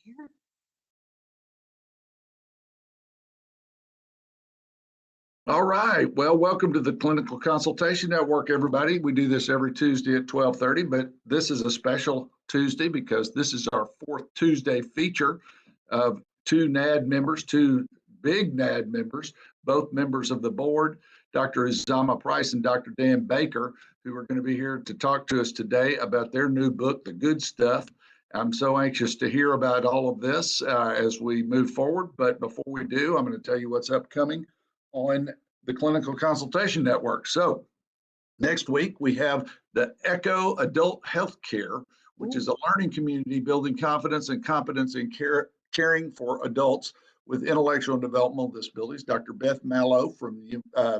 here. All right. Well, welcome to the Clinical Consultation Network, everybody. We do this every Tuesday at 12:30, but this is a special Tuesday because this is our fourth Tuesday feature of two NAD members, two big NAD members, both members of the board, Dr. Uzama Price and Dr. Dan Baker, who are going to be here to talk to us today about their new book, The Good Stuff. I'm so anxious to hear about all of this as we move forward. But before we do, I'm going to tell you what's upcoming on the Clinical Consultation Network. So next week, we have the ECHO Adult Healthcare, which is a learning community building confidence and competence in caring for adults with intellectual and developmental disabilities. Dr. Beth Mallow from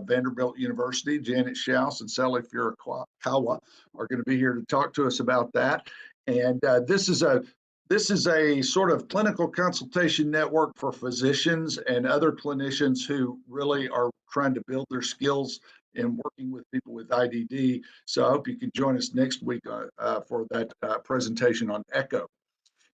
Vanderbilt University, Janet Schaus, and Sally Furukawa are going to be here to talk to us about that. And this is a sort of clinical consultation network for physicians and other clinicians who really are trying to build their skills in working with people with IDD. So I hope you can join us next week for that presentation on ECHO.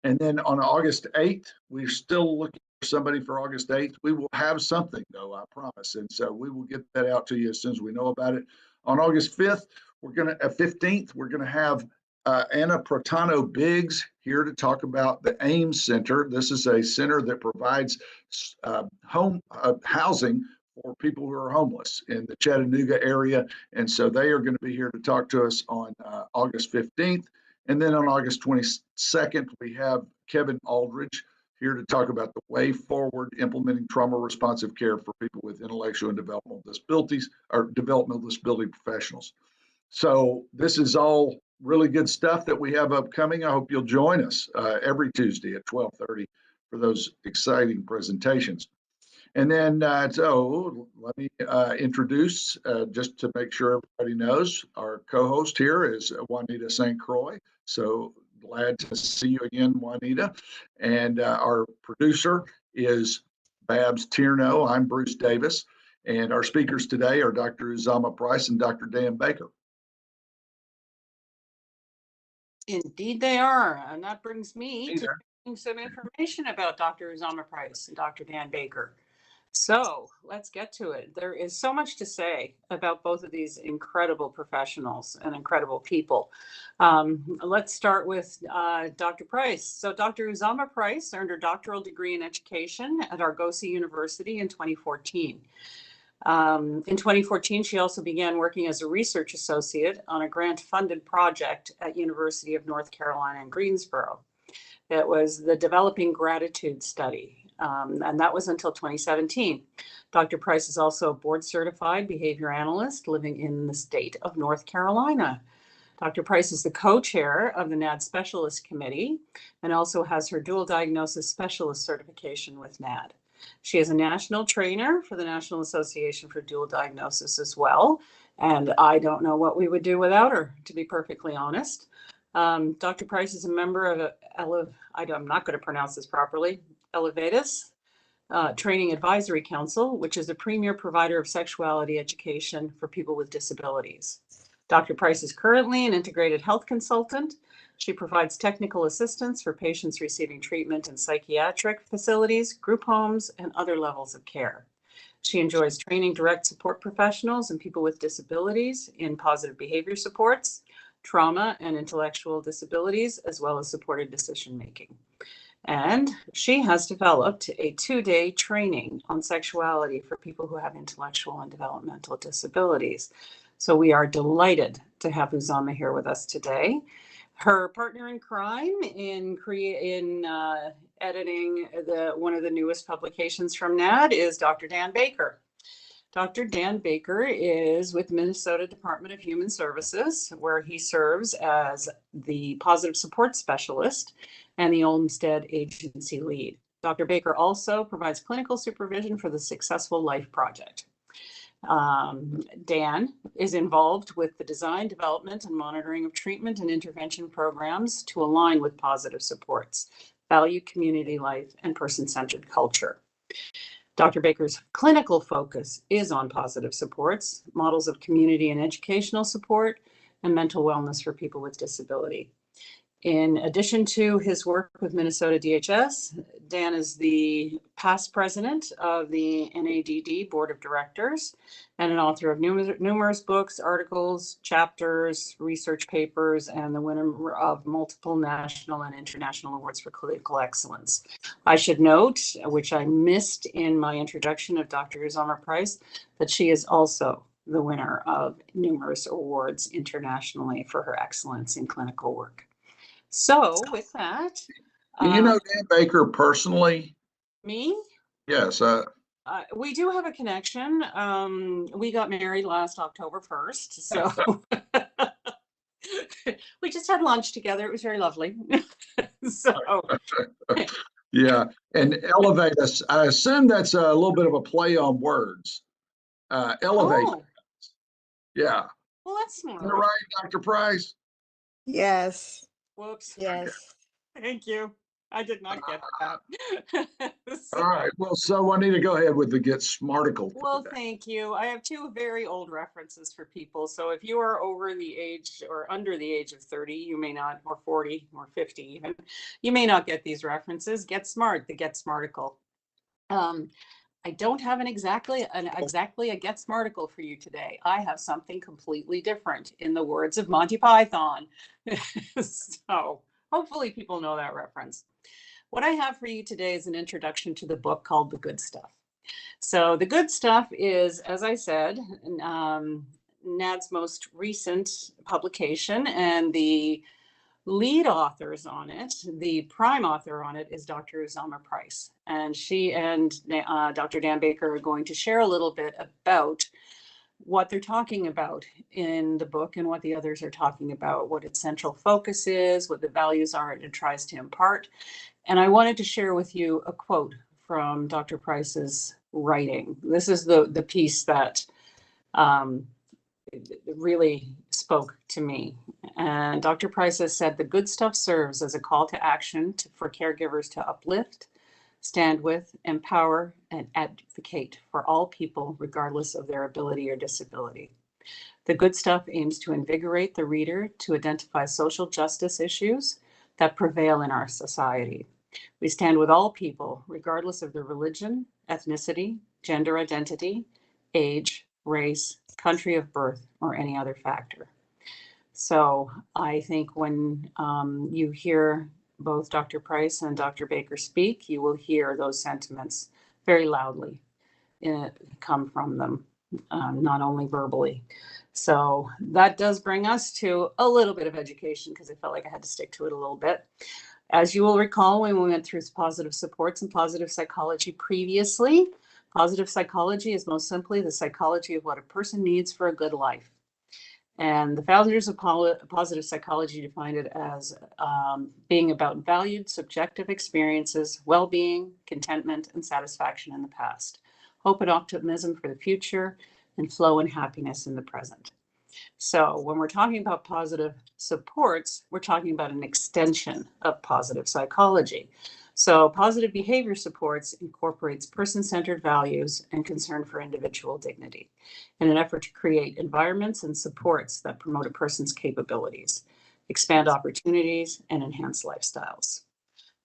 And then on August 8th, we're still looking for somebody for August 8th. We will have something, though, I promise. And so we will get that out to you as soon as we know about it. On August 5th, 15th, we're going to have Anna Protano Biggs here to talk about the AIMS Center. This is a center that provides home housing for people who are homeless in the Chattanooga area. And so they are going to be here to talk to us on August 15th. And then on August 22nd, we have Kevin Aldridge here to talk about the way forward implementing trauma responsive care for people with intellectual and developmental disabilities or developmental disability professionals. So this is all really good stuff that we have upcoming. I hope you'll join us every Tuesday at 12:30 for those exciting presentations. And then, so let me introduce, just to make sure everybody knows, our co-host here is Juanita St. Croix. So glad to see you again, Juanita. And our producer is Babs Tierno. I'm Bruce Davis. And our speakers today are Dr. Uzama Price and Dr. Dan Baker. Indeed they are. And that brings me to some information about Dr. Uzama Price and Dr. Dan Baker. So let's get to it. There is so much to say about both of these incredible professionals and incredible people. Let's start with Dr. Price. So Dr. Uzama Price earned her doctoral degree in education at Argosy University in 2014. In 2014, she also began working as a research associate on a grant-funded project at University of North Carolina in Greensboro. It was the Developing Gratitude Study. And that was until 2017. Dr. Price is also a board-certified behavior analyst living in the state of North Carolina. Dr. Price is the co-chair of the NAD Specialist Committee and also has her dual diagnosis specialist certification with NAD. She is a national trainer for the National Association for Dual Diagnosis as well. And I don't know what we would do without her, to be perfectly honest. Dr. Price is a member of I'm not going to pronounce this properly, Elevatus Training Advisory Council, which is a premier provider of sexuality education for people with disabilities. Dr. Price is currently an integrated health consultant. She provides technical assistance for patients receiving treatment in psychiatric facilities, group homes, and other levels of care. She enjoys training direct support professionals and people with disabilities in positive behavior supports, trauma and intellectual disabilities, as well as supported decision-making. And she has developed a 2-day training on sexuality for people who have intellectual and developmental disabilities. So we are delighted to have Uzama here with us today. Her partner in crime in editing one of the newest publications from NAD is Dr. Dan Baker. Dr. Dan Baker is with Minnesota Department of Human Services, where he serves as the positive support specialist and the Olmsted Agency lead. Dr. Baker also provides clinical supervision for the Successful Life Project. Dan is involved with the design, development, and monitoring of treatment and intervention programs to align with positive supports, value community life, and person-centered culture. Dr. Baker's clinical focus is on positive supports, models of community and educational support, and mental wellness for people with disability. In addition to his work with Minnesota DHS, Dan is the past president of the NADD Board of Directors and an author of numerous books, articles, chapters, research papers, and the winner of multiple national and international awards for clinical excellence. I should note, which I missed in my introduction of Dr. Uzama Price, that she is also the winner of numerous awards internationally for her excellence in clinical work. So with that, Do you know Dan Baker personally? me, Yes. we do have a connection. We got married last October 1st, so we just had lunch together. It was very lovely. So Yeah. And elevate us. I assume that's a little bit of a play on words. Elevate. oh, Yeah. well, that's Is that smart. right, Dr. Price? Yes, Whoops. yes. Thank you. I did not get that. So- All right. Well, so I need to go ahead with the get smarticle. Well, thank you. I have two very old references for people. So if you are over the age or under the age of 30, you may not, or 40 or 50 even, you may not get these references. Get Smart, the Get Smarticle. I don't have exactly a Get Smarticle for you today. I have something completely different in the words of Monty Python. So hopefully people know that reference. What I have for you today is an introduction to the book called The Good Stuff. So The Good Stuff is, as I said, NAD's most recent publication, and the lead authors on it, the prime author on it, is Dr. Uzama Price. And she and Dr. Dan Baker are going to share a little bit about what they're talking about in the book and what the others are talking about, what its central focus is, what the values are it tries to impart. And I wanted to share with you a quote from Dr. Price's writing. This is the piece that really spoke to me. And Dr. Price has said, the good stuff serves as a call to action for caregivers to uplift, stand with, empower, and advocate for all people, regardless of their ability or disability. The good stuff aims to invigorate the reader to identify social justice issues that prevail in our society. We stand with all people, regardless of their religion, ethnicity, gender identity, age, race, country of birth, or any other factor. So I think when you hear both Dr. Price and Dr. Baker speak, you will hear those sentiments very loudly come from them, not only verbally. So that does bring us to a little bit of education, because I felt like I had to stick to it a little bit. As you will recall, when we went through positive supports and positive psychology previously, positive psychology is most simply the psychology of what a person needs for a good life. And the founders of positive psychology defined it as being about valued subjective experiences, well-being, contentment, and satisfaction in the past, hope and optimism for the future, and flow and happiness in the present. So when we're talking about positive supports, we're talking about an extension of positive psychology. So positive behavior supports incorporates person-centered values and concern for individual dignity in an effort to create environments and supports that promote a person's capabilities, expand opportunities, and enhance lifestyles.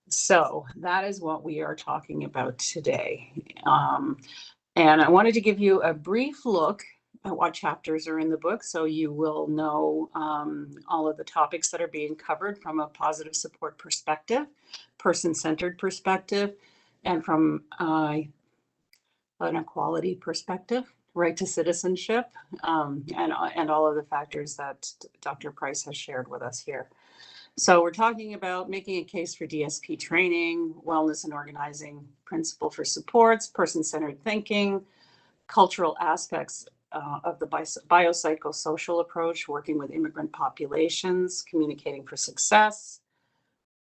So that is what we are talking about today. And I wanted to give you a brief look at what chapters are in the book, so you will know all of the topics that are being covered from a positive support perspective, person-centered perspective, and from an equality perspective, right to citizenship, and all of the factors that Dr. Price has shared with us here. So we're talking about making a case for DSP training, wellness and organizing principle for supports, person-centered thinking, cultural aspects of the biopsychosocial approach, working with immigrant populations, communicating for success,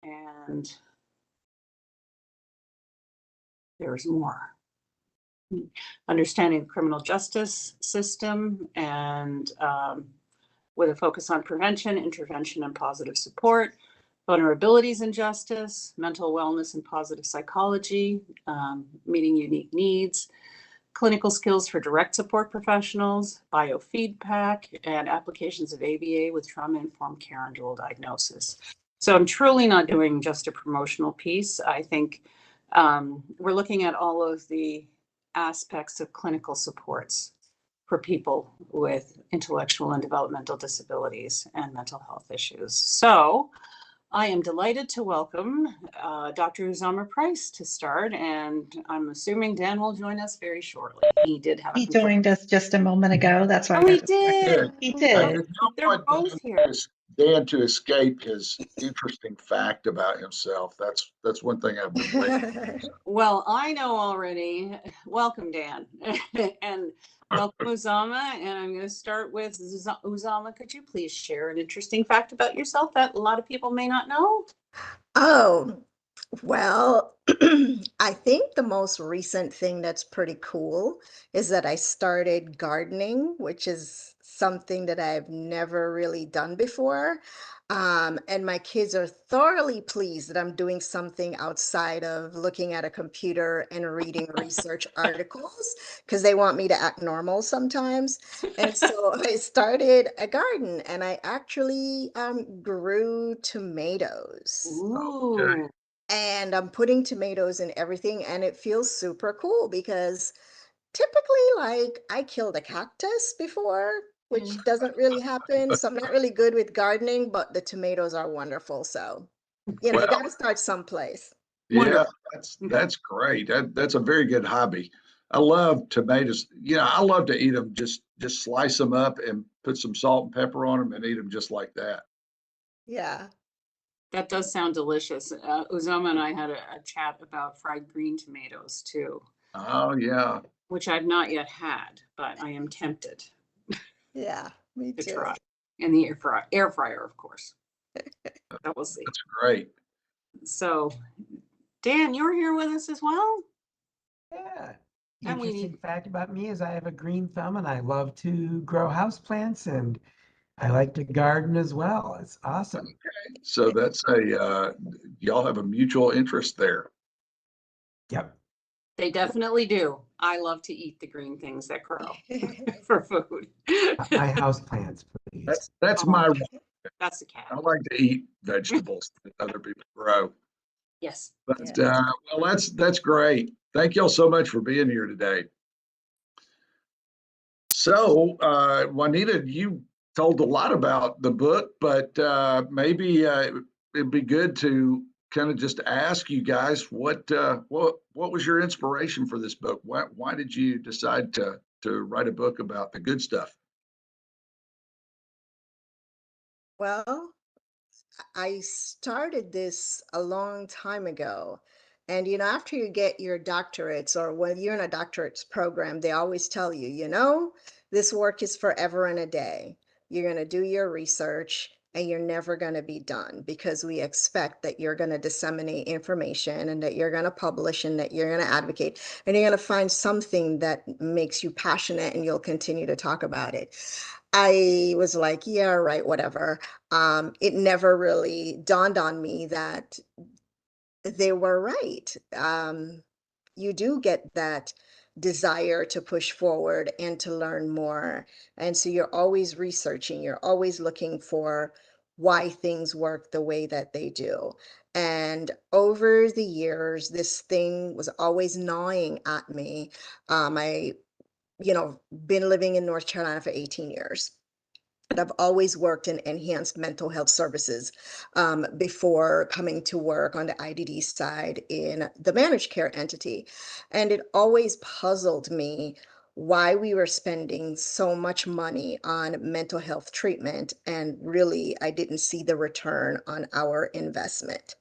and there's more. Understanding the criminal justice system, and with a focus on prevention, intervention, and positive support, vulnerabilities in justice, mental wellness and positive psychology, meeting unique needs, clinical skills for direct support professionals, biofeedback, and applications of ABA with trauma-informed care and dual diagnosis. So I'm truly not doing just a promotional piece. I think we're looking at all of the aspects of clinical supports for people with intellectual and developmental disabilities and mental health issues. So I am delighted to welcome Dr. Uzama Price to start, and I'm assuming Dan will join us very shortly. He did have a He joined us just a moment ago. That's why I Oh, he got distracted. did. He And did. if you They're want both here. Dan to escape his interesting fact about himself, that's one thing I've been waiting for. Well, I know already. Welcome, Dan, and welcome, Uzama. And I'm going to start with Uzama. Could you please share an interesting fact about yourself that a lot of people may not know? Oh, well, I think the most recent thing that's pretty cool is that I started gardening, which is something that I've never really done before. And my kids are thoroughly pleased that I'm doing something outside of looking at a computer and reading research articles because they want me to act normal sometimes. And so I started a garden and I actually grew tomatoes. Ooh. And I'm putting tomatoes in everything, and it feels super cool because typically, like, I killed a cactus before, which doesn't really happen. So I'm not really good with gardening, but the tomatoes are wonderful. So, you Well, got to start someplace. yeah, Wonderful. that's great. That's a very good hobby. I love tomatoes. I love to eat them. Just slice them up and put some salt and pepper on them and eat them just like that. Yeah. That does sound delicious. Uzama and I had a chat about fried green tomatoes too, Oh yeah, which I've not yet had, but I am tempted Yeah. Me to too. try. In the air fryer, of course. That we'll see. that's great. So, Dan, you're here with us as well? Yeah. And we Interesting need, fact about me is I have a green thumb and I love to grow houseplants and I like to garden as well. It's awesome. So that's y'all have a mutual interest there. Yep. they definitely do. I love to eat the green things that grow for food. My houseplants, please. That's Oh, my. that's the cat. I like to eat vegetables that other people grow. Yes. But Yeah. well, that's great. Thank y'all so much for being here today. So, Juanita, you told a lot about the book, but maybe it'd be good to kind of just ask you guys what was your inspiration for this book? Why did you decide to write a book about the good stuff? Well, I started this a long time ago. And, after you get your doctorates or when you're in a doctorates program, they always tell you, this work is forever and a day. You're going to do your research and you're never going to be done because we expect that you're going to disseminate information and that you're going to publish and that you're going to advocate and you're going to find something that makes you passionate and you'll continue to talk about it. I was like, yeah, right, whatever. It never really dawned on me that they were right. You do get that desire to push forward and to learn more. And so you're always researching, you're always looking for why things work the way that they do. And over the years, this thing was always gnawing at me. I, been living in North Carolina for 18 years. And I've always worked in enhanced mental health services before coming to work on the IDD side in the managed care entity. And it always puzzled me why we were spending so much money on mental health treatment. And really, I didn't see the return on our investment.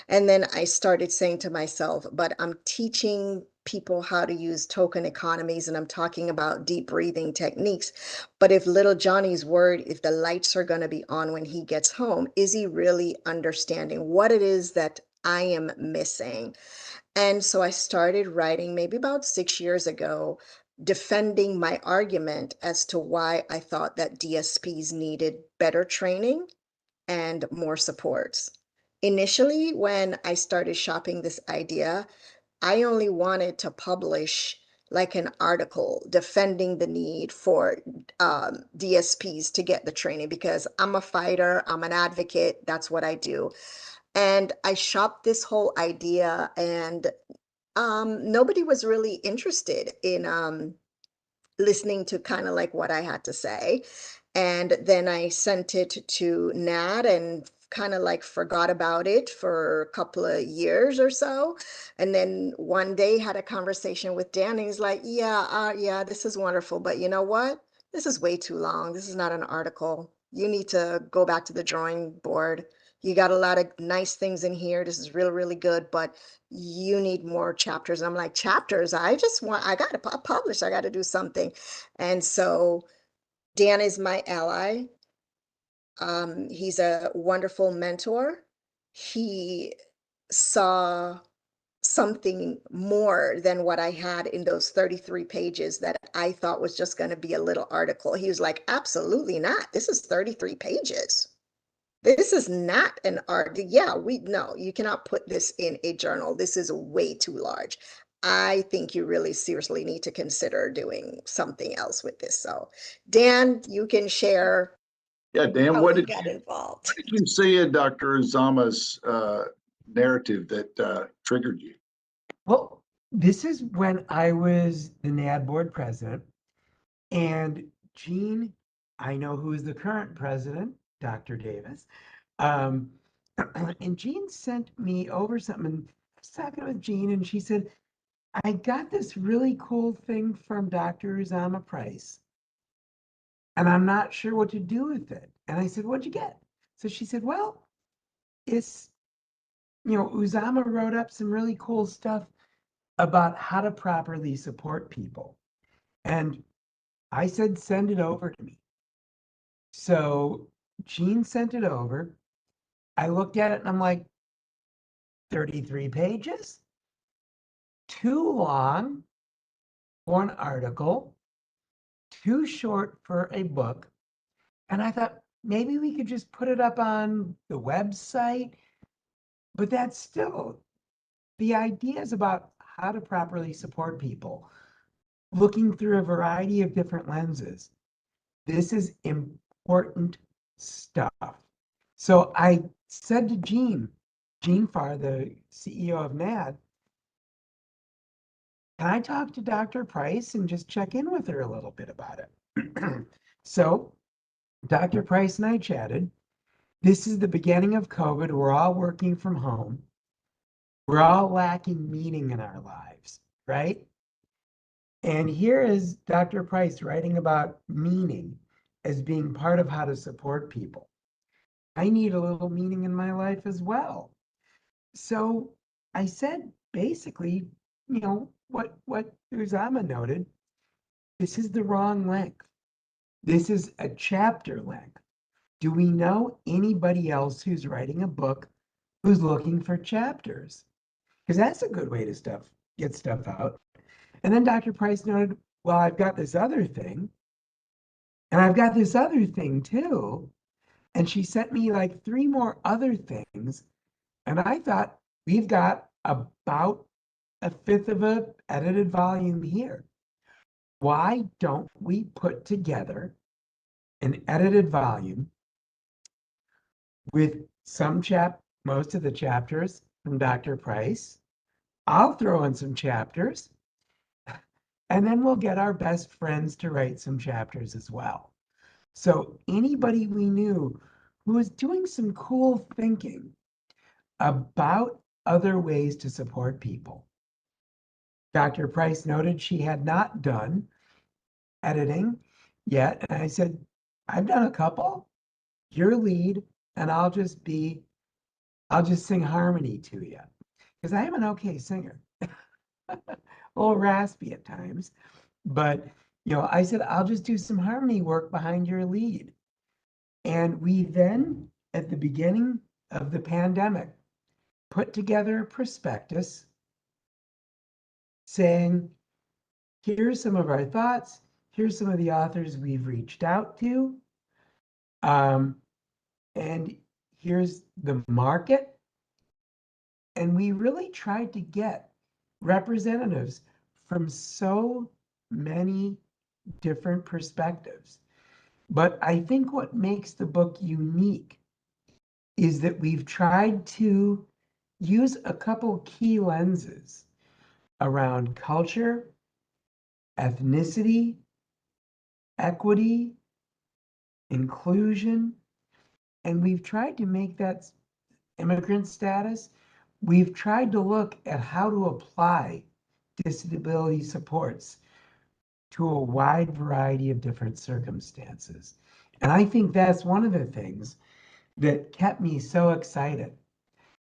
And then I started saying to myself, but I'm teaching people how to use token economies and I'm talking about deep breathing techniques. But if little Johnny's worried if the lights are going to be on when he gets home, is he really understanding what it is that I am missing? And so I started writing maybe about 6 years ago, defending my argument as to why I thought that DSPs needed better training and more supports. Initially, when I started shopping this idea, I only wanted to publish like an article defending the need for DSPs to get the training, because I'm a fighter, I'm an advocate, that's what I do. And I shopped this whole idea, and nobody was really interested in listening to kind of like what I had to say. And then I sent it to Nat and kind of like forgot about it for a couple of years or so. And then one day had a conversation with Dan, and he's like, yeah, this is wonderful, but you know what? This is way too long. This is not an article. You need to go back to the drawing board. You got a lot of nice things in here. This is really, really good, but you need more chapters. And I'm like, chapters? I got to publish. I got to do something. And so Dan is my ally. He's a wonderful mentor. He saw something more than what I had in those 33 pages that I thought was just going to be a little article. He was like, absolutely not. This is 33 pages. This is not an art. Yeah, no, you cannot put this in a journal. This is way too large. I think you really seriously need to consider doing something else with this. So, Dan, you can share Yeah, Dan, how what you did got involved. what did you see in Dr. Uzama's narrative that triggered you? Well, this is when I was the NAD board president, and Gene, I know who is the current president, Dr. Davis. Um, and Jean sent me over something. And I was talking with Jean, and she said, I got this really cool thing from Dr. Uzama Price, and I'm not sure what to do with it. And I said, what'd you get? So she said, well, it's, Uzama wrote up some really cool stuff about how to properly support people. And I said, send it over to me. So Jean sent it over. I looked at it and I'm like, 33 pages? Too long for an article, too short for a book. And I thought maybe we could just put it up on the website. But that's still the ideas about how to properly support people, looking through a variety of different lenses. This is important stuff. So I said to Jean Farr, the CEO of NAD, can I talk to Dr. Price and just check in with her a little bit about it? So Dr. Price and I chatted. This is the beginning of COVID. We're all working from home. We're all lacking meaning in our lives, right? And here is Dr. Price writing about meaning as being part of how to support people. I need a little meaning in my life as well. So I said, basically, what Uzama noted, this is the wrong length. This is a chapter length. Do we know anybody else who's writing a book who's looking for chapters? Because that's a good way to get stuff out. And then Dr. Price noted, well, I've got this other thing, and I've got this other thing too. And she sent me like 3 more other things. And I thought, we've got about a fifth of a edited volume here. Why don't we put together an edited volume with most of the chapters from Dr. Price? I'll throw in some chapters, and then we'll get our best friends to write some chapters as well. So anybody we knew who was doing some cool thinking about other ways to support people. Dr. Price noted she had not done editing yet. And I said, I've done a couple. Your lead, and I'll just sing harmony to you. Because I am an okay singer. A little raspy at times. But I said, I'll just do some harmony work behind your lead. And we then, at the beginning of the pandemic, put together a prospectus saying, here's some of our thoughts. Here's some of the authors we've reached out to. And here's the market. And we really tried to get representatives from so many different perspectives. But I think what makes the book unique is that we've tried to use a couple key lenses around culture, ethnicity, equity, inclusion, and we've tried to make that immigrant status. We've tried to look at how to apply disability supports to a wide variety of different circumstances. And I think that's one of the things that kept me so excited.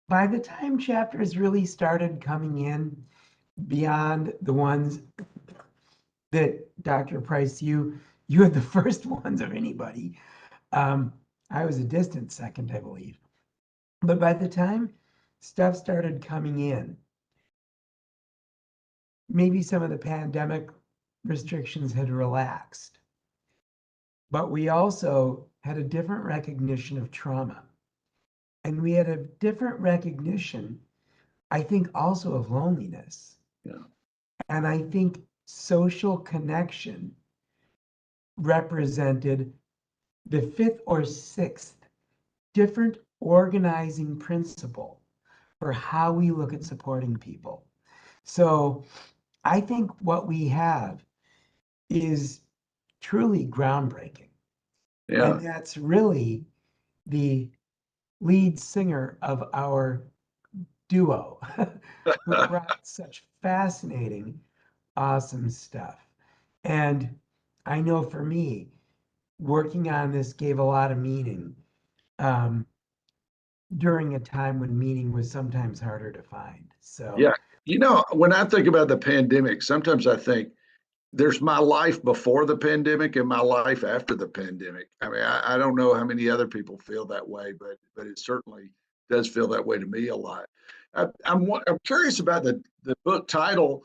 By the time chapters really started coming in, beyond the ones that Dr. Price, you had the first ones of anybody. I was a distant second, I believe. But by the time stuff started coming in, maybe some of the pandemic restrictions had relaxed. But we also had a different recognition of trauma. And we had a different recognition, I think, also of loneliness. Yeah. And I think social connection represented the fifth or sixth different organizing principle for how we look at supporting people. So I think what we have is truly groundbreaking. Yeah. And that's really the lead singer of our duo who brought such fascinating, awesome stuff. And I know for me, working on this gave a lot of meaning during a time when meaning was sometimes harder to find. So, Yeah. When I think about the pandemic, sometimes I think there's my life before the pandemic and my life after the pandemic. I mean, I don't know how many other people feel that way, but it certainly does feel that way to me a lot. I'm curious about the book title.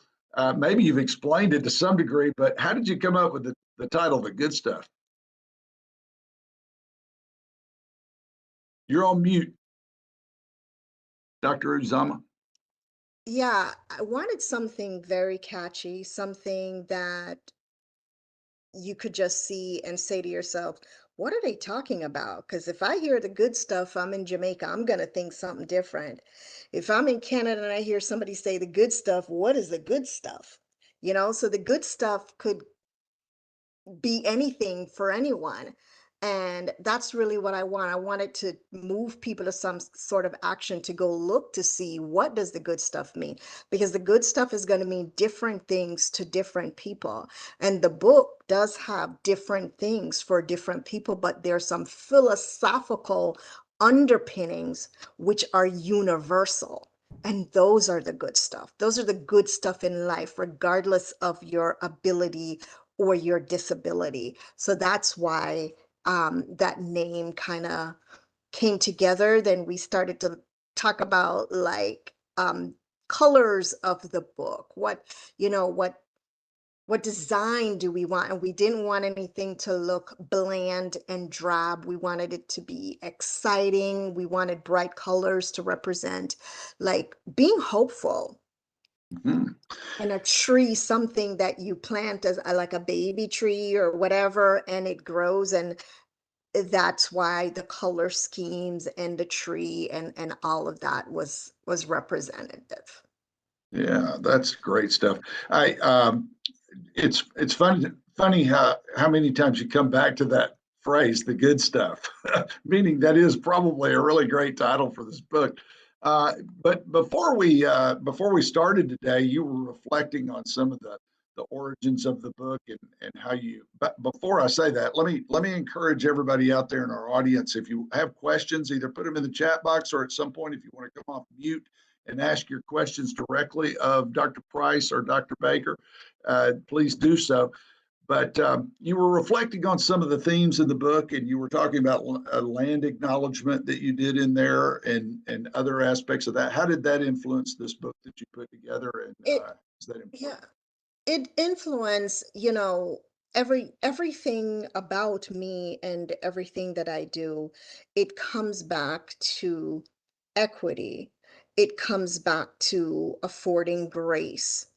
Maybe you've explained it to some degree, but how did you come up with the title, The Good Stuff? You're on mute, Dr. Uzama. Yeah, I wanted something very catchy, something that you could just see and say to yourself, what are they talking about? Because if I hear the good stuff, I'm in Jamaica, I'm going to think something different. If I'm in Canada and I hear somebody say the good stuff, what is the good stuff? So the good stuff could be anything for anyone. And that's really what I want. I wanted to move people to some sort of action to go look to see what does the good stuff mean, because the good stuff is going to mean different things to different people. And the book does have different things for different people, but there's some philosophical underpinnings which are universal. And those are the good stuff. Those are the good stuff in life, regardless of your ability or your disability. So that's why that name kind of came together. Then we started to talk about like colors of the book. What design do we want? And we didn't want anything to look bland and drab. We wanted it to be exciting. We wanted bright colors to represent like being hopeful. Mhm. And a tree, something that you plant as like a baby tree or whatever, and it grows. And that's why the color schemes and the tree and all of that was representative. Yeah, that's great stuff. It's funny how many times you come back to that phrase, the good stuff, meaning that is probably a really great title for this book. Uh, but before we started today, you were reflecting on some of the origins of the book and how you. But before I say that, let me encourage everybody out there in our audience. If you have questions, either put them in the chat box or at some point, if you want to come off mute and ask your questions directly of Dr. Price or Dr. Baker, please do so. But you were reflecting on some of the themes in the book, and you were talking about a land acknowledgement that you did in there and other aspects of that. How did that influence this book that you put together? And It is that important? Yeah, it influenced, everything about me and everything that I do. It comes back to equity. It comes back to affording grace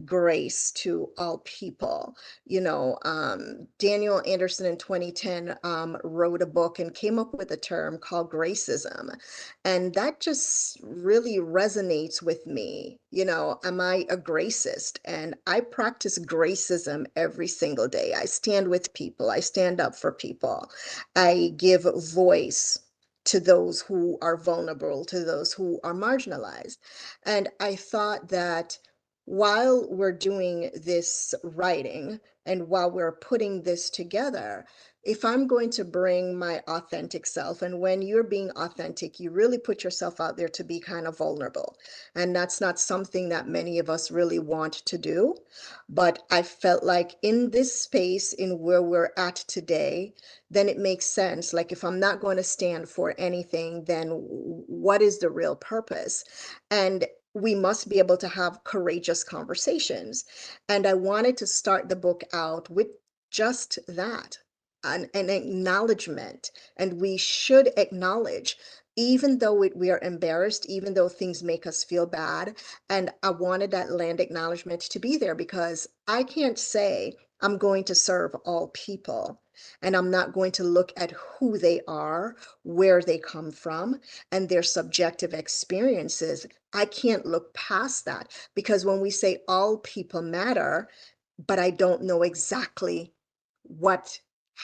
grace to all people. Daniel Anderson in 2010 wrote a book and came up with a term called gracism. And that just really resonates with me. Am I a gracist? And I practice gracism every single day. I stand with people, I stand up for people, I give voice to those who are vulnerable, to those who are marginalized. And I thought that while we're doing this writing and while we're putting this together, if I'm going to bring my authentic self, and when you're being authentic, you really put yourself out there to be kind of vulnerable. And that's not something that many of us really want to do. But I felt like in this space, in where we're at today, then it makes sense. Like, if I'm not going to stand for anything, then what is the real purpose? And we must be able to have courageous conversations. And I wanted to start the book out with just that, an acknowledgement. And we should acknowledge, even though we are embarrassed, even though things make us feel bad. And I wanted that land acknowledgement to be there, because I can't say I'm going to serve all people. And I'm not going to look at who they are, where they come from, and their subjective experiences. I can't look past that, because when we say all people matter, but I don't know exactly what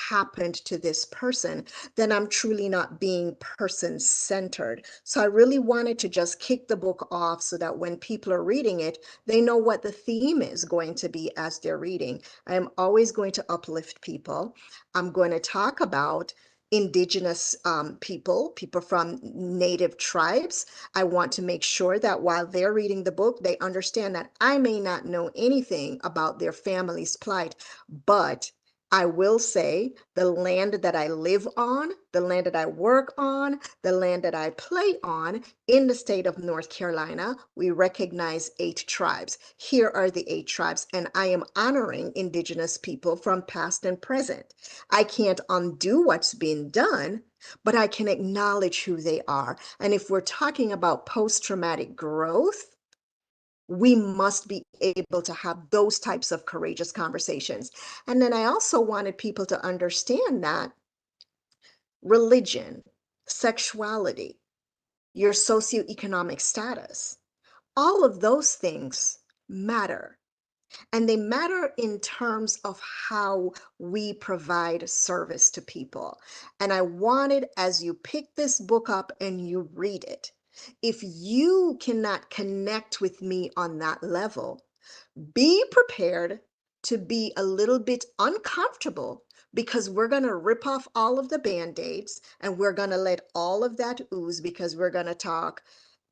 happened to this person, then I'm truly not being person centered. So I really wanted to just kick the book off so that when people are reading it, they know what the theme is going to be as they're reading. I am always going to uplift people. I'm going to talk about indigenous people from native tribes. I want to make sure that while they're reading the book, they understand that I may not know anything about their family's plight, but I will say the land that I live on, the land that I work on, the land that I play on in the state of North Carolina, we recognize 8 tribes. Here are the 8 tribes, and I am honoring indigenous people from past and present. I can't undo what's been done, but I can acknowledge who they are. And if we're talking about post-traumatic growth, we must be able to have those types of courageous conversations. And then I also wanted people to understand that religion, sexuality, your socioeconomic status, all of those things matter. And they matter in terms of how we provide service to people. And I wanted, as you pick this book up and you read it, if you cannot connect with me on that level, be prepared to be a little bit uncomfortable, because we're going to rip off all of the band-aids and we're going to let all of that ooze, because we're going to talk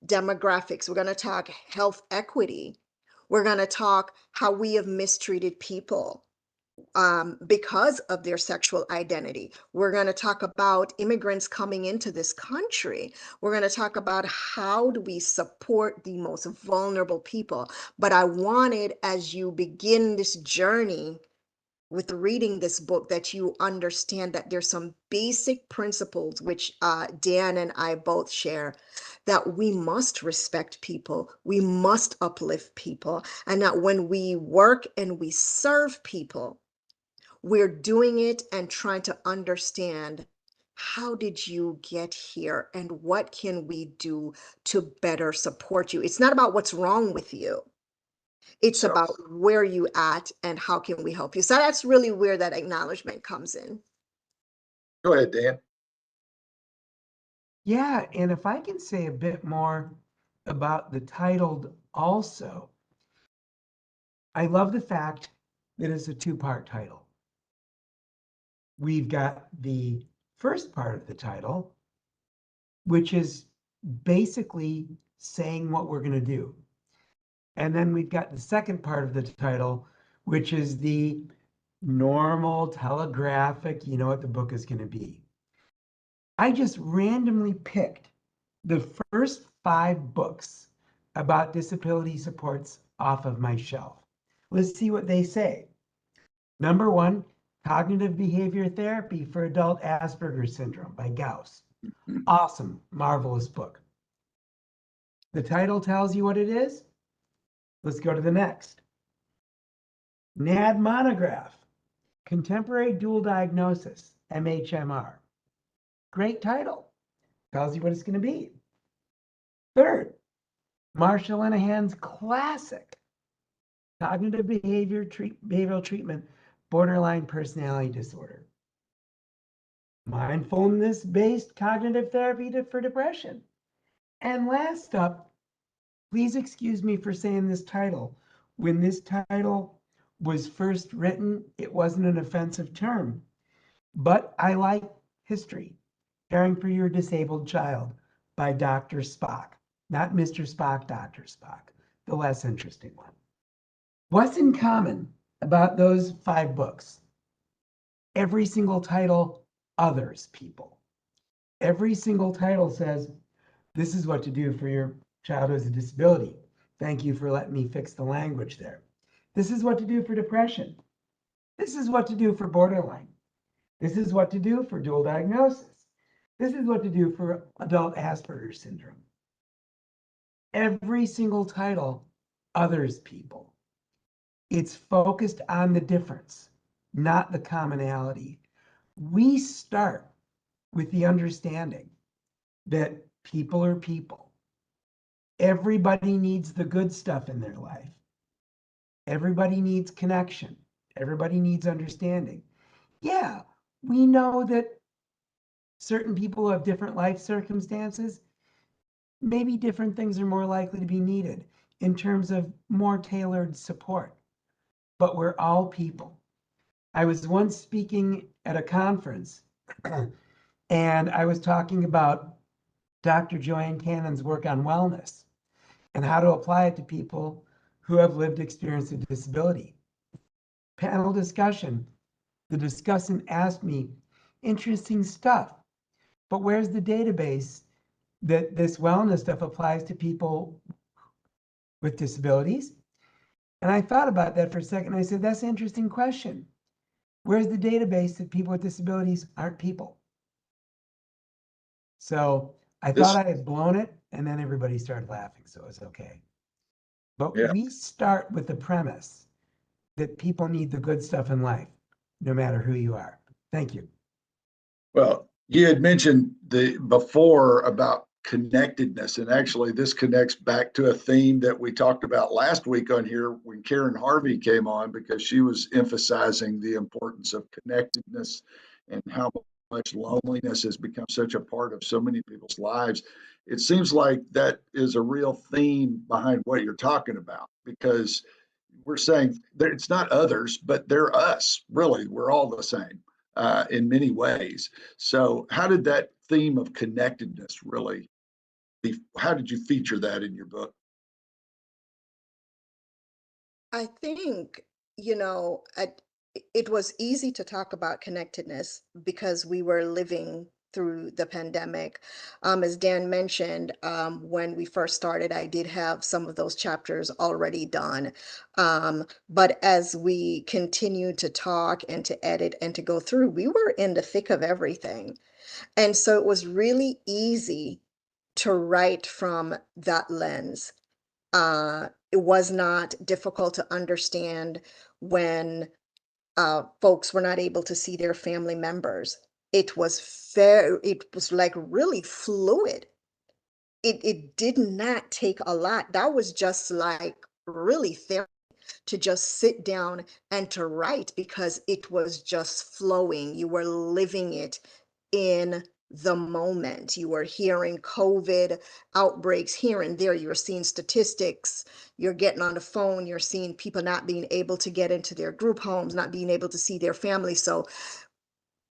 demographics, we're going to talk health equity, we're going to talk how we have mistreated people because of their sexual identity. We're going to talk about immigrants coming into this country. We're going to talk about how do we support the most vulnerable people. But I wanted, as you begin this journey with reading this book, that you understand that there's some basic principles which Dan and I both share, that we must respect people, we must uplift people, and that when we work and we serve people, we're doing it and trying to understand, how did you get here and what can we do to better support you? It's not about what's wrong with you. It's So, about where you at and how can we help you. So that's really where that acknowledgement comes in. go ahead, Dan. Yeah, and if I can say a bit more about the titled also, I love the fact that it's a 2-part title. We've got the first part of the title, which is basically saying what we're going to do. And then we've got the second part of the title, which is the normal telegraphic, you know what the book is going to be. I just randomly picked the first 5 books about disability supports off of my shelf. Let's see what they say. Number 1, Cognitive Behavior Therapy for Adult Asperger's Syndrome by Gauss. Awesome, marvelous book. The title tells you what it is. Let's go to the next. NAD monograph, Contemporary Dual Diagnosis, MHMR. Great title. Tells you what it's going to be. Third, Marsha Linehan's classic, Cognitive Behavioral Treatment, Borderline Personality Disorder. Mindfulness-based cognitive therapy for depression. And last up, please excuse me for saying this title. When this title was first written, it wasn't an offensive term, but I like history. Caring for Your Disabled Child by Dr. Spock. Not Mr. Spock, Dr. Spock, the less interesting one. What's in common about those 5 books? Every single title, others people. Every single title says, this is what to do for your child who has a disability. Thank you for letting me fix the language there. This is what to do for depression. This is what to do for borderline. This is what to do for dual diagnosis. This is what to do for adult Asperger's syndrome. Every single title, others people. It's focused on the difference, not the commonality. We start with the understanding that people are people. Everybody needs the good stuff in their life. Everybody needs connection. Everybody needs understanding. Yeah, we know that certain people have different life circumstances. Maybe different things are more likely to be needed in terms of more tailored support, but we're all people. I was once speaking at a conference and I was talking about Dr. Joanne Cannon's work on wellness and how to apply it to people who have lived experience of disability. Panel discussion, the discussant asked me, interesting stuff, but where's the database that this wellness stuff applies to people with disabilities? And I thought about that for a second. I said, that's an interesting question. Where's the database that people with disabilities aren't people? So I thought I had blown it, and then everybody started laughing, so it was okay. But we start with the premise that people need the good stuff in life, no matter who you are. Thank you. Well, you had mentioned before about connectedness, and actually this connects back to a theme that we talked about last week on here when Karen Harvey came on, because she was emphasizing the importance of connectedness and how much loneliness has become such a part of so many people's lives. It seems like that is a real theme behind what you're talking about, because we're saying that it's not others, but they're us. Really, we're all the same in many ways. So how did that theme of connectedness really how did you feature that in your book? I think, it was easy to talk about connectedness because we were living through the pandemic. As Dan mentioned, when we first started, I did have some of those chapters already done. But as we continued to talk and to edit and to go through, we were in the thick of everything. And so it was really easy to write from that lens. It was not difficult to understand when folks were not able to see their family members. It was like really fluid. It did not take a lot. That was just like really therapy to just sit down and to write because it was just flowing. You were living it in the moment. You were hearing COVID outbreaks here and there. You were seeing statistics. You're getting on the phone. You're seeing people not being able to get into their group homes, not being able to see their family. So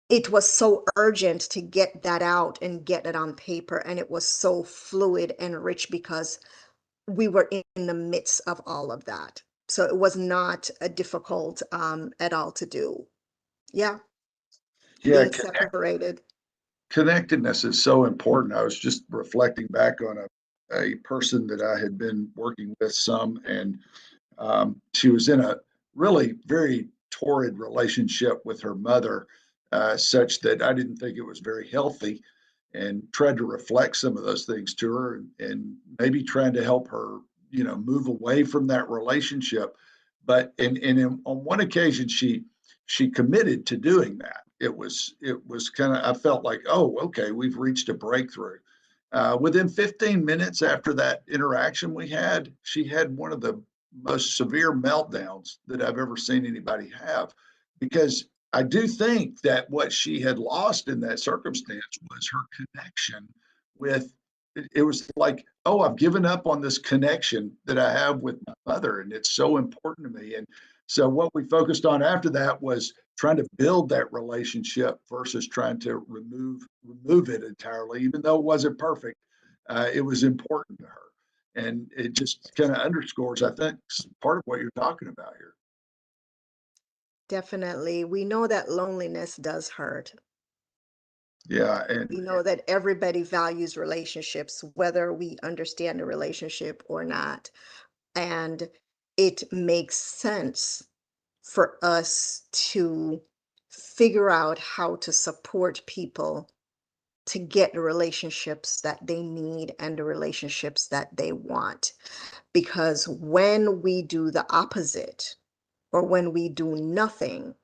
it was so urgent to get that out and get it on paper. And it was so fluid and rich because we were in the midst of all of that. So it was not a difficult at all to do. Yeah, Yeah, being separated. connectedness is so important. I was just reflecting back on a person that I had been working with some, and she was in a really very torrid relationship with her mother, such that I didn't think it was very healthy, and tried to reflect some of those things to her, and maybe trying to help her, move away from that relationship. But on one occasion, she committed to doing that. It was kind of, I felt like, oh, okay, we've reached a breakthrough. Within 15 minutes after that interaction we had, she had one of the most severe meltdowns that I've ever seen anybody have, because I do think that what she had lost in that circumstance was her connection with, it was like, oh, I've given up on this connection that I have with my mother, and it's so important to me. And so what we focused on after that was trying to build that relationship versus trying to remove it entirely, even though it wasn't perfect. It was important to her. And it just kind of underscores, I think, part of what you're talking about here. Definitely. We know that loneliness does hurt. Yeah. We know that everybody values relationships, whether we understand the relationship or not. And it makes sense for us to figure out how to support people to get the relationships that they need and the relationships that they want. Because when we do the opposite, or when we do nothing,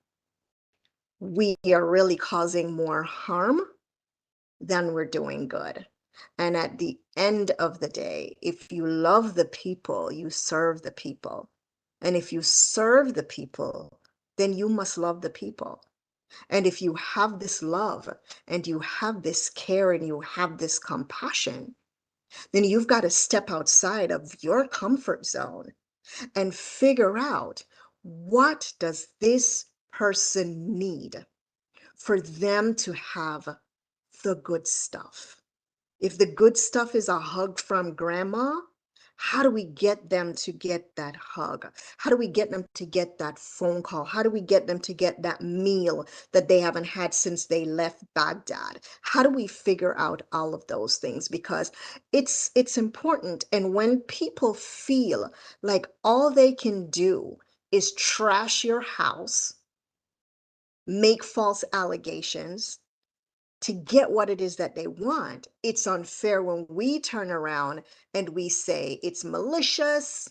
we are really causing more harm than we're doing good. And at the end of the day, if you love the people, you serve the people. And if you serve the people, then you must love the people. And if you have this love and you have this care and you have this compassion, then you've got to step outside of your comfort zone and figure out, what does this person need for them to have the good stuff? If the good stuff is a hug from grandma, how do we get them to get that hug? How do we get them to get that phone call? How do we get them to get that meal that they haven't had since they left Baghdad? How do we figure out all of those things? Because it's important. And when people feel like all they can do is trash your house, make false allegations, to get what it is that they want, it's unfair when we turn around and we say it's malicious,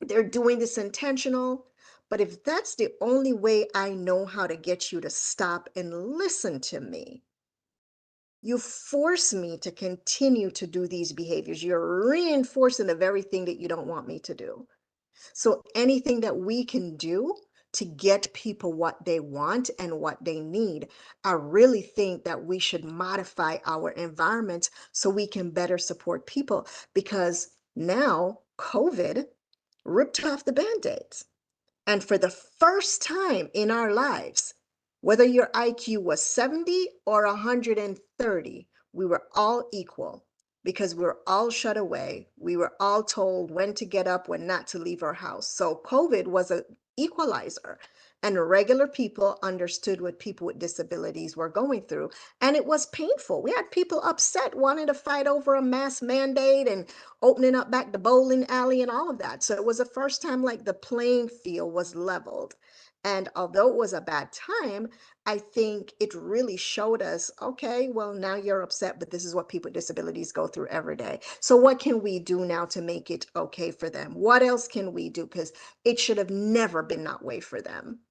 they're doing this intentional. But if that's the only way I know how to get you to stop and listen to me, you force me to continue to do these behaviors. You're reinforcing the very thing that you don't want me to do. So anything that we can do to get people what they want and what they need, I really think that we should modify our environment so we can better support people, because now COVID ripped off the band-aids. And for the first time in our lives, whether your IQ was 70 or 130, we were all equal, because we were all shut away. We were all told when to get up, when not to leave our house. So COVID was an equalizer, and regular people understood what people with disabilities were going through. And it was painful. We had people upset, wanting to fight over a mask mandate and opening up back the bowling alley and all of that. So it was the first time like the playing field was leveled. And although it was a bad time, I think it really showed us, okay, well, now you're upset, but this is what people with disabilities go through every day. So what can we do now to make it okay for them? What else can we do? Because it should have never been that way for them.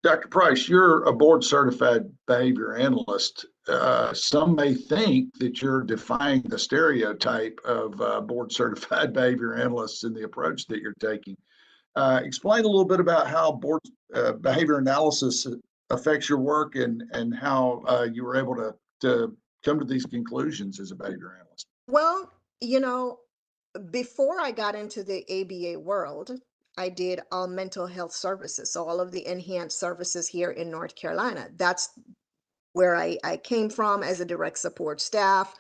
Dr. Price, you're a board certified behavior analyst. Some may think that you're defying the stereotype of board certified behavior analysts in the approach that you're taking. Explain a little bit about how board behavior analysis affects your work, and how you were able to come to these conclusions as a behavior analyst. Well, before I got into the ABA world, I did all mental health services. So all of the enhanced services here in North Carolina. That's where I came from as a direct support staff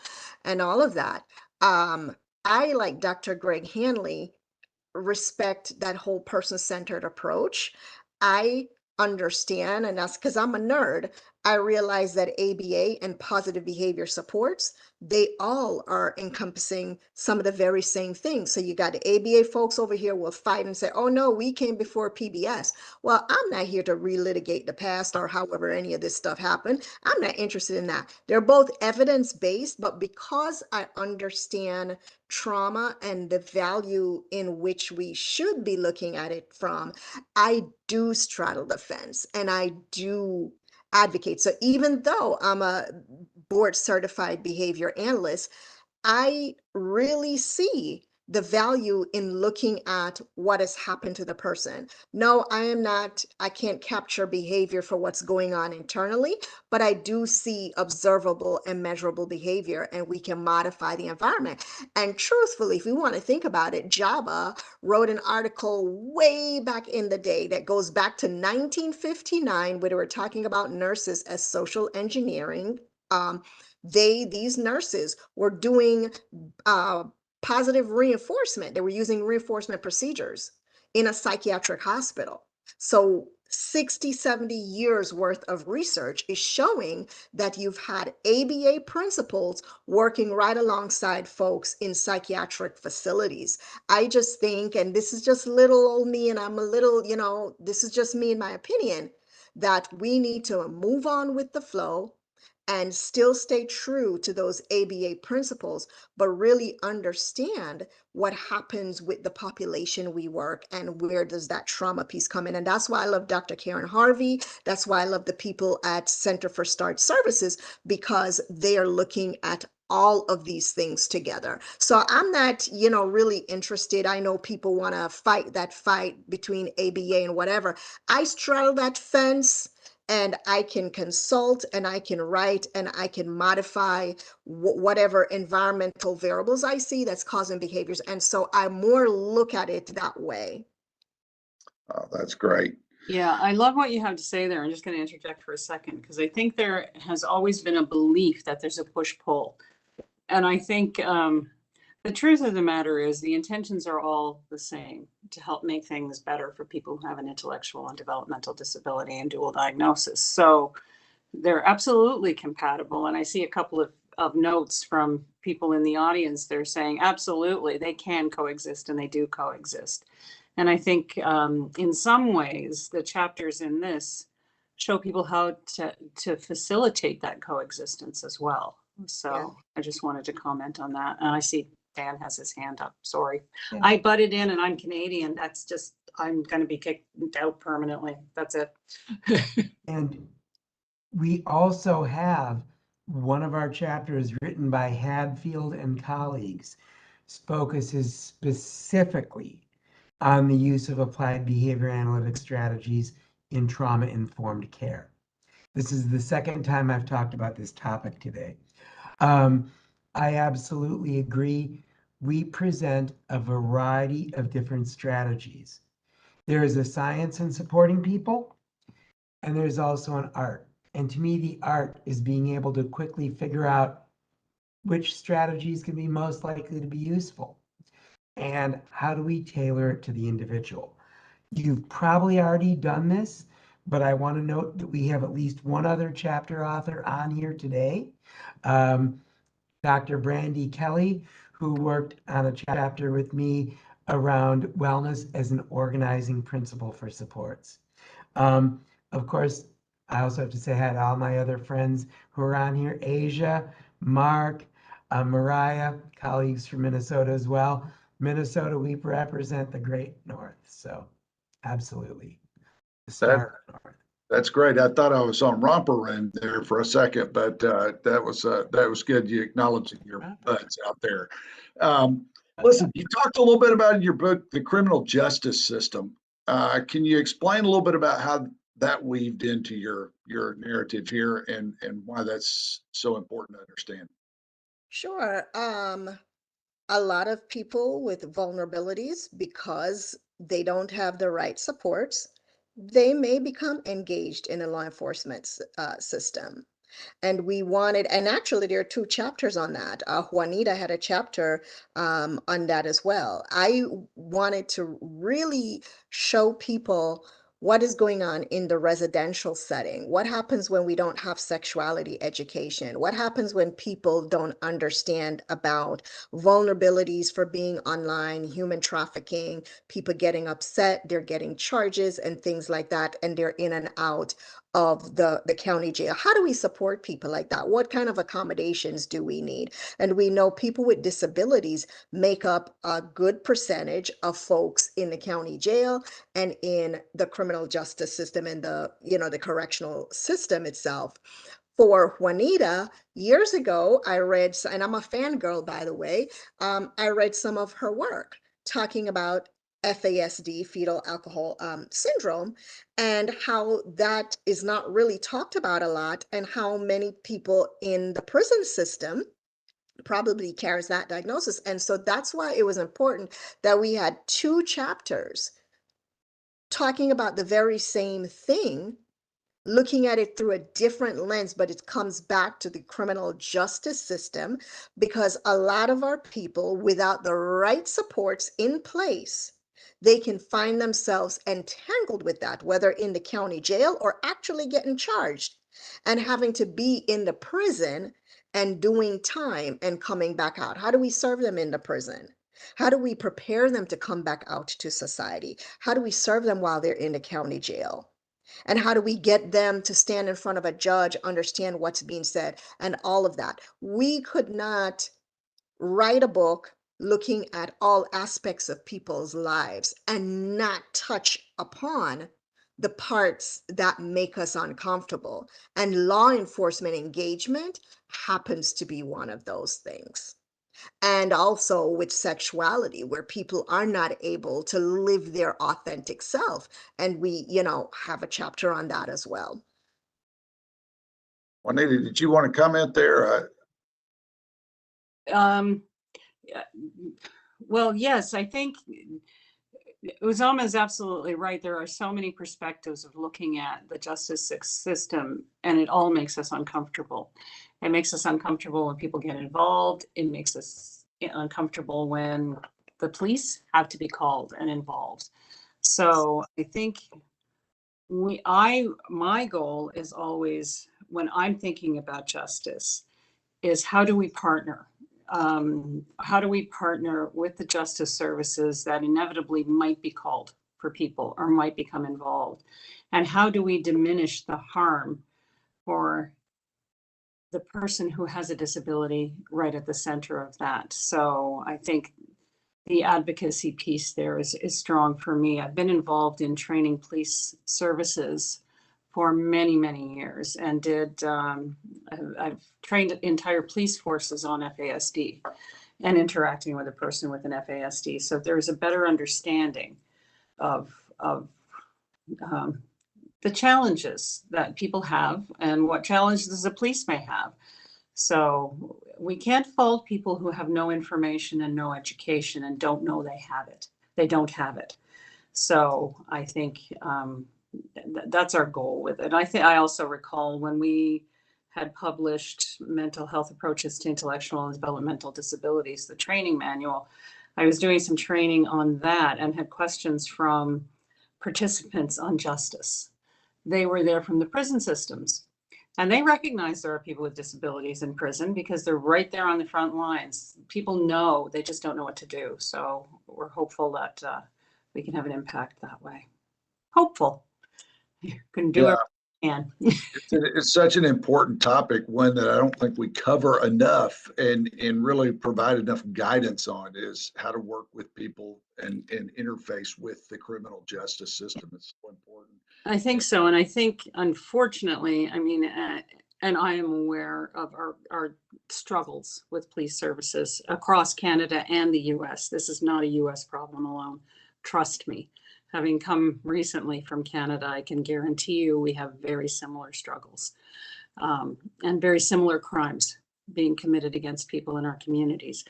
and all of that. I, like Dr. Greg Hanley, respect that whole person-centered approach. I understand, and that's because I'm a nerd. I realized that ABA and positive behavior supports, they all are encompassing some of the very same things. So you got the ABA folks over here will fight and say, oh no, we came before PBS. Well, I'm not here to relitigate the past or however any of this stuff happened. I'm not interested in that. They're both evidence-based, but because I understand trauma and the value in which we should be looking at it from, I do straddle the fence and I do advocate. So even though I'm a board certified behavior analyst, I really see the value in looking at what has happened to the person. No, I can't capture behavior for what's going on internally, but I do see observable and measurable behavior, and we can modify the environment. And truthfully, if we want to think about it, Java wrote an article way back in the day that goes back to 1959, where they were talking about nurses as social engineering. These nurses were doing uh, positive reinforcement. They were using reinforcement procedures in a psychiatric hospital. So 60, 70 years worth of research is showing that you've had ABA principles working right alongside folks in psychiatric facilities. I just think, and this is just little old me, and I'm a little, this is just me in my opinion, that we need to move on with the flow and still stay true to those ABA principles, but really understand what happens with the population we work and where does that trauma piece come in. And that's why I love Dr. Karen Harvey. That's why I love the people at Center for Start Services, because they are looking at all of these things together. So I'm not, really interested. I know people want to fight that fight between ABA and whatever. I straddle that fence, and I can consult and I can write and I can modify whatever environmental variables I see that's causing behaviors. And so I more look at it that way. Oh, that's great. Yeah, I love what you have to say there. I'm just going to interject for a second because I think there has always been a belief that there's a push-pull. And I think the truth of the matter is the intentions are all the same, to help make things better for people who have an intellectual and developmental disability and dual diagnosis. So they're absolutely compatible. And I see a couple of notes from people in the audience. They're saying absolutely they can coexist, and they do coexist. And I think in some ways the chapters in this show people how to facilitate that coexistence as well. So Yeah. I just wanted to comment on that. And I see Dan has his hand up. Sorry. Yeah. I butted in, and I'm Canadian. That's just, I'm going to be kicked out permanently. That's it. And we also have one of our chapters written by Hadfield and colleagues focuses specifically on the use of applied behavior analytic strategies in trauma-informed care. This is the second time I've talked about this topic today. I absolutely agree. We present a variety of different strategies. There is a science in supporting people, and there's also an art. And to me, the art is being able to quickly figure out which strategies can be most likely to be useful and how do we tailor it to the individual. You've probably already done this, but I want to note that we have at least one other chapter author on here today, Dr. Brandy Kelly, who worked on a chapter with me around wellness as an organizing principle for supports. Of course, I also have to say hi to all my other friends who are on here, Asia, Mark, Mariah, colleagues from Minnesota as well. Minnesota, we represent the Great North, so absolutely. The Star North. That's great. I thought I was on romper room there for a second, but that was good. You acknowledging your buds out there. Listen, you talked a little bit about in your book, the criminal justice system. Can you explain a little bit about how that weaved into your narrative here and why that's so important to understand? Sure. A lot of people with vulnerabilities, because they don't have the right supports, they may become engaged in a law enforcement system. And we wanted, and actually there are two chapters on that. Juanita had a chapter on that as well. I wanted to really show people What is going on in the residential setting? What happens when we don't have sexuality education? What happens when people don't understand about vulnerabilities for being online, human trafficking, people getting upset, they're getting charges and things like that, and they're in and out of the county jail? How do we support people like that? What kind of accommodations do we need? And we know people with disabilities make up a good percentage of folks in the county jail and in the criminal justice system and the, the correctional system itself. For Juanita, years ago, I read, and I'm a fangirl, by the way, I read some of her work talking about FASD, fetal alcohol syndrome, and how that is not really talked about a lot, and how many people in the prison system probably carries that diagnosis. And so that's why it was important that we had 2 chapters talking about the very same thing, looking at it through a different lens, but it comes back to the criminal justice system, because a lot of our people, without the right supports in place, they can find themselves entangled with that, whether in the county jail or actually getting charged and having to be in the prison and doing time and coming back out. How do we serve them in the prison? How do we prepare them to come back out to society? How do we serve them while they're in the county jail? And how do we get them to stand in front of a judge, understand what's being said, and all of that? We could not write a book looking at all aspects of people's lives and not touch upon the parts that make us uncomfortable. And law enforcement engagement happens to be one of those things. And also with sexuality, where people are not able to live their authentic self. And we, have a chapter on that as well. Juanita, did you want to comment there? Yeah, well, yes, I think Uzama is absolutely right. There are so many perspectives of looking at the justice system, and it all makes us uncomfortable. It makes us uncomfortable when people get involved. It makes us uncomfortable when the police have to be called and involved. So I think my goal is always, when I'm thinking about justice, is how do we partner? How do we partner with the justice services that inevitably might be called for people or might become involved? And how do we diminish the harm for the person who has a disability right at the center of that? So I think the advocacy piece there is strong for me. I've been involved in training police services for many, many years, and I've trained entire police forces on FASD and interacting with a person with an FASD. So there's a better understanding of the challenges that people have and what challenges the police may have. So we can't fault people who have no information and no education and don't know they have it. They don't have it. So I think that's our goal with it. I also recall when we had published Mental Health Approaches to Intellectual and Developmental Disabilities, the training manual, I was doing some training on that and had questions from participants on justice. They were there from the prison systems. And they recognize there are people with disabilities in prison because they're right there on the front lines. People know, they just don't know what to do. So we're hopeful that we can have an impact that way. Hopeful. You can do everything you can. It's such an important topic, one that I don't think we cover enough and really provide enough guidance on, is how to work with people and interface with the criminal justice system. It's so important. I think so. And I think, unfortunately, I mean, and I am aware of our struggles with police services across Canada and the US. This is not a US problem alone. Trust me. Having come recently from Canada, I can guarantee you we have very similar struggles and very similar crimes being committed against people in our communities.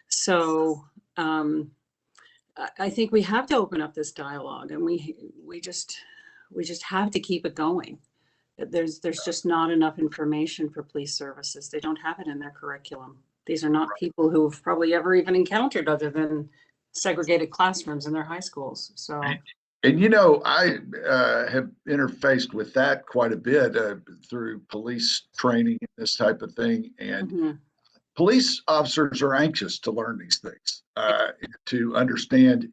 So I think we have to open up this dialogue, and we just have to keep it going. There's just not enough information for police services. They don't have it in their curriculum. These are not people who've probably ever even encountered other than segregated classrooms in their high schools. So And I have interfaced with that quite a bit through police training and this type of thing. And Mhm. police officers are anxious to learn these things, to understand,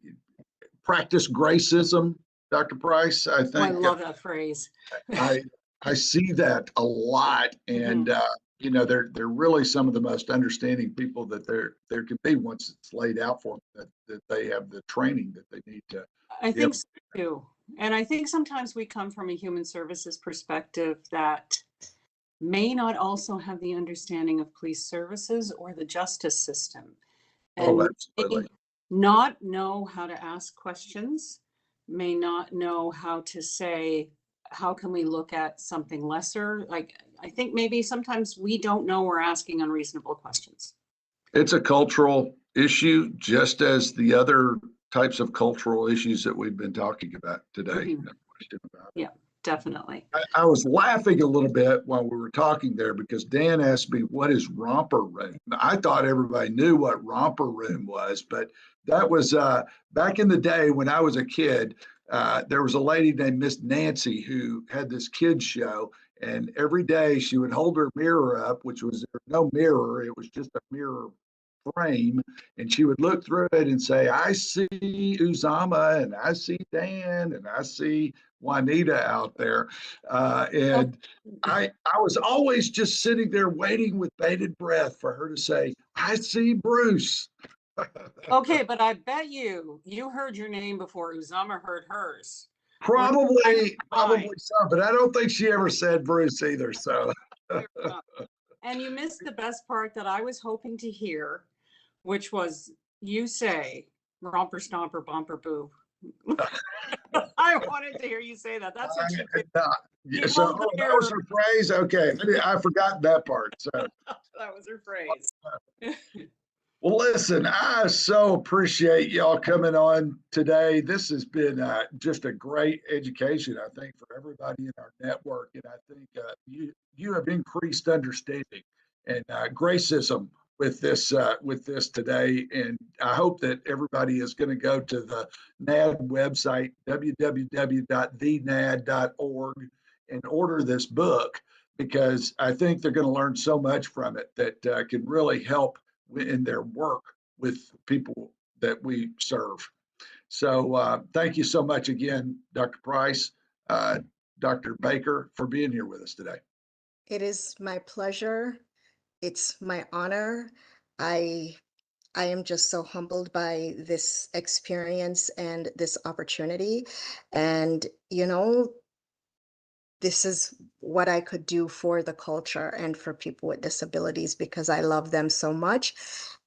practice gracism. Dr. Price, I Oh, I think love that phrase. I I see that a lot, and they're really some of the most understanding people that there can be once it's laid out for them that they have the training that they need to I be think able. so too. And I think sometimes we come from a human services perspective that may not also have the understanding of police services or the justice system. Oh, And may absolutely. not know how to ask questions, may not know how to say, how can we look at something lesser? Like, I think maybe sometimes we don't know we're asking unreasonable questions. It's a cultural issue, just as the other types of cultural issues that we've been talking about today. Mhm. No question about it. Yeah, definitely. I was laughing a little bit while we were talking there because Dan asked me, what is romper room? I thought everybody knew what romper room was, but that was back in the day when I was a kid. There was a lady named Miss Nancy who had this kids show, and every day she would hold her mirror up, which was no mirror, it was just a mirror frame, and she would look through it and say, I see Uzama and I see Dan and I see Juanita out there. And I was always just sitting there waiting with bated breath for her to say, I see Bruce. Okay, but I bet you heard your name before Uzama heard hers. Probably Fine. so, but I don't think she ever said Bruce either. So And you missed the best part that I was hoping to hear, which was you say romper stomper bumper boo. I wanted to hear you say that. That's what you did. You so held the that was mirror. her phrase. Okay, I forgot that part. So That was her phrase. well, listen, I so appreciate y'all coming on today. This has been just a great education, I think, for everybody in our network. And I think you have increased understanding and gracism with this today. And I hope that everybody is going to go to the NAD website, www.thenad.org, and order this book, because I think they're going to learn so much from it that can really help in their work with people that we serve. So thank you so much again, Dr. Price, Dr. Baker, for being here with us today. It is my pleasure. It's my honor. I I am just so humbled by this experience and this opportunity. And, this is what I could do for the culture and for people with disabilities because I love them so much.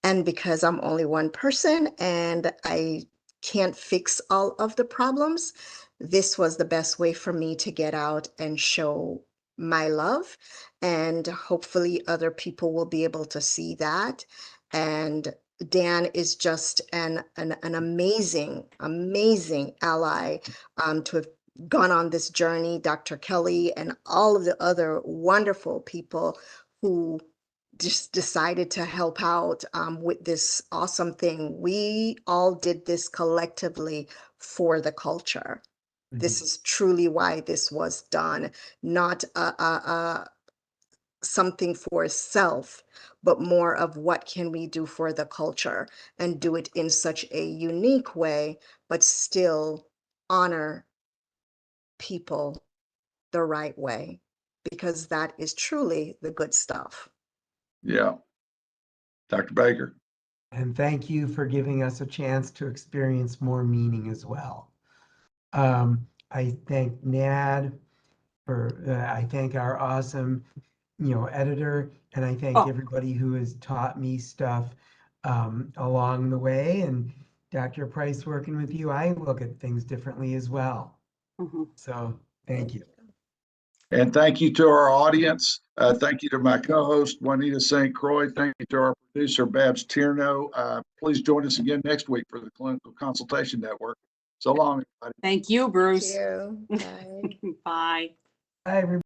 And because I'm only one person and I can't fix all of the problems, this was the best way for me to get out and show my love. And hopefully, other people will be able to see that. And Dan is just an amazing, amazing ally to have gone on this journey, Dr. Kelly and all of the other wonderful people who just decided to help out with this awesome thing. We all did this collectively for the culture. This is truly why this was done, not something for self, but more of what can we do for the culture and do it in such a unique way, but still honor people the right way, because that is truly the good stuff. Yeah. Dr. Baker. And thank you for giving us a chance to experience more meaning as well. I thank NAD I thank our awesome, editor, and I thank Oh, everybody who has taught me stuff along the way. And Dr. Price, working with you, I look at things differently as well. mhm. So thank you. And thank you to our audience. Thank you to my co-host, Juanita St. Croix. Thank you to our producer, Babs Tierno. Please join us again next week for the Clinical Consultation Network. So long, everybody. Thank you, Thank Bruce. you. Bye. Bye. Bye, everybody.